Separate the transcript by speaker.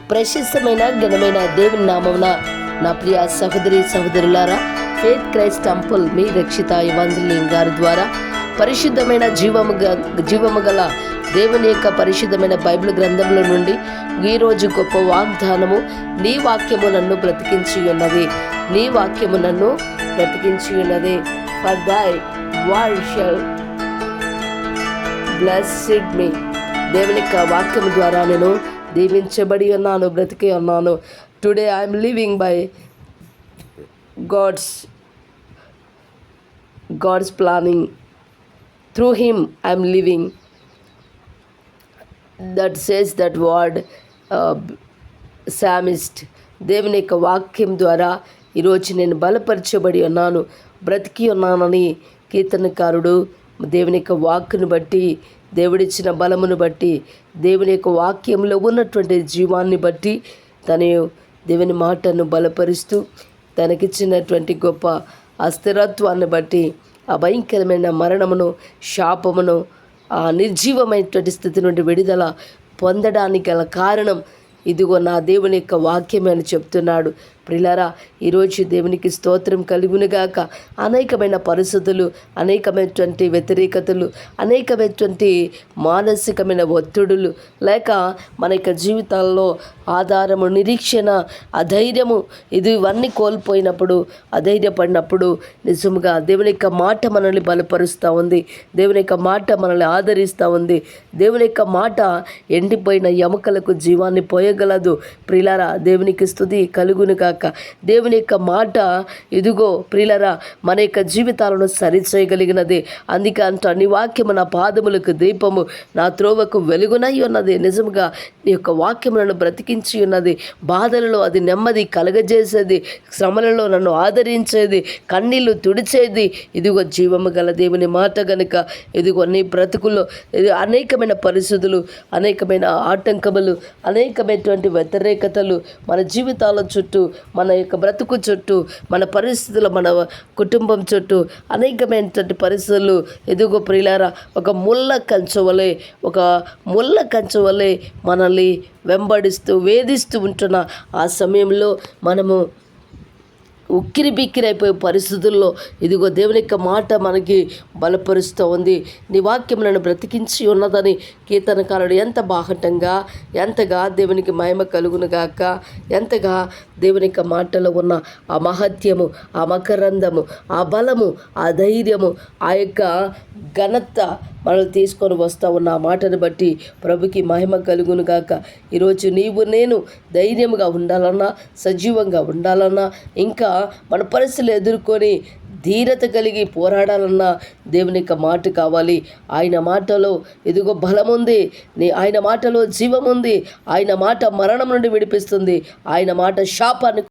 Speaker 1: ప్రశస్తమైన ఘనమైన దేవుని నామమున నా ప్రియ సహోదరి సహోదరులారా, ఫెయిత్ క్రైస్ట్ టెంపుల్ మీ రక్షిత ఎవాంజలిన్ గారి ద్వారా పరిశుద్ధమైన జీవము గల దేవుని యొక్క పరిశుద్ధమైన బైబిల్ గ్రంథంలో నుండి ఈరోజు గొప్ప వాగ్దానము, నీ వాక్యము నన్ను బ్రతికించి ఉన్నది, నీ వాక్యము నన్ను బ్రతికించి ఉన్నది. ఫర్ దై వర్డ్ షల్ బ్లెస్డ్ మీ. దేవుని యొక్క వాక్యము ద్వారా నేను దీవించబడి ఉన్నాను, బ్రతికి ఉన్నాను. Today I'm living by God's planning. Through him I am living. That says that word psalmist. దేవుని యొక్క వాక్యం ద్వారా ఈరోజు నేను బలపరచబడి ఉన్నాను, బ్రతికి ఉన్నానని కీర్తనకారుడు దేవుని యొక్క వాక్కును బట్టి, దేవుడిచ్చిన బలమును బట్టి, దేవుని యొక్క వాక్యంలో ఉన్నటువంటి జీవాన్ని బట్టి తను దేవుని మాటను బలపరుస్తూ తనకిచ్చినటువంటి గొప్ప అస్థిరత్వాన్ని బట్టి ఆ భయంకరమైన మరణమును, శాపమును, ఆ నిర్జీవమైనటువంటి స్థితి నుండి విడుదల పొందడానికి గల కారణం ఇదిగో నా దేవుని యొక్క వాక్యమే అని చెప్తున్నాడు. ప్రిలారా, ఈరోజు దేవునికి స్తోత్రం కలుగునుగాక. అనేకమైన పరిస్థితులు, అనేకమైనటువంటి వ్యతిరేకతలు, అనేకమైనటువంటి మానసికమైన ఒత్తిడులు లేక మన యొక్క జీవితాల్లో ఆధారము, నిరీక్షణ, అధైర్యము ఇవన్నీ కోల్పోయినప్పుడు, అధైర్యపడినప్పుడు నిజంగా దేవుని యొక్క మాట మనల్ని బలపరుస్తూ ఉంది, దేవుని యొక్క మాట మనల్ని ఆదరిస్తూ ఉంది. దేవుని యొక్క మాట ఎండిపోయిన ఎముకలకు జీవాన్ని పోయగలదు. ప్రిలారా, దేవునికి స్తుతి కలుగునుగాక. దేవుని యొక్క మాట ఇదిగో ప్రియులారా మన యొక్క జీవితాలను సరిచేయగలిగినది. అందుకే అంట, నీ వాక్యము నా పాదములకు దీపము, నా త్రోవకు వెలుగునై ఉన్నది. నిజంగా నీ యొక్క వాక్యము నన్ను బ్రతికించి ఉన్నది. బాధలలో అది నెమ్మది కలగజేసేది, శ్రమలలో నన్ను ఆదరించేది, కన్నీళ్లు తుడిచేది. ఇదిగో జీవము గల దేవుని మాట గనుక ఇదిగో నీ బ్రతుకుల్లో అనేకమైన పరిస్థితులు, అనేకమైన ఆటంకములు, అనేకమైనటువంటి వ్యతిరేకతలు మన జీవితాల చుట్టూ, మన యొక్క బ్రతుకు చుట్టూ, మన పరిస్థితులు, మన కుటుంబం చుట్టూ అనేకమైనటువంటి పరిస్థితులు ఎదుగో ప్రియులారా ఒక ముళ్ళ కంచె వలె మనల్ని వెంబడిస్తూ వేధిస్తూ ఉంటున్న ఆ సమయంలో మనము ఉక్కిరి బిక్కిరి అయిపోయే పరిస్థితుల్లో ఇదిగో దేవుని యొక్క మాట మనకి బలపరుస్తూ ఉంది. నీ వాక్యం నన్ను బ్రతికించి ఉన్నదని కీర్తనకారుడు ఎంత బాహటంగా, ఎంతగా దేవునికి మహిమ కలుగునుగాక, ఎంతగా దేవుని యొక్క మాటలో ఉన్న ఆ మహత్యము, ఆ మకరందము, ఆ బలము, ఆ ధైర్యము, ఆ యొక్క ఘనత మనల్ని తీసుకొని వస్తూ ఉన్న ఆ మాటను బట్టి ప్రభుకి మహిమ కలుగునుగాక. ఈరోజు నీవు నేను ధైర్యముగా ఉండాలన్నా, సజీవంగా ఉండాలన్నా, ఇంకా మన పరిస్థితులు ఎదుర్కొని ధీరత కలిగి పోరాడాలన్నా దేవుని యొక్క మాట కావాలి. ఆయన మాటలో ఎదుగో బలం ఉంది, ఆయన మాటలో జీవం ఉంది, ఆయన మాట మరణం నుండి విడిపిస్తుంది, ఆయన మాట శాపాన్ని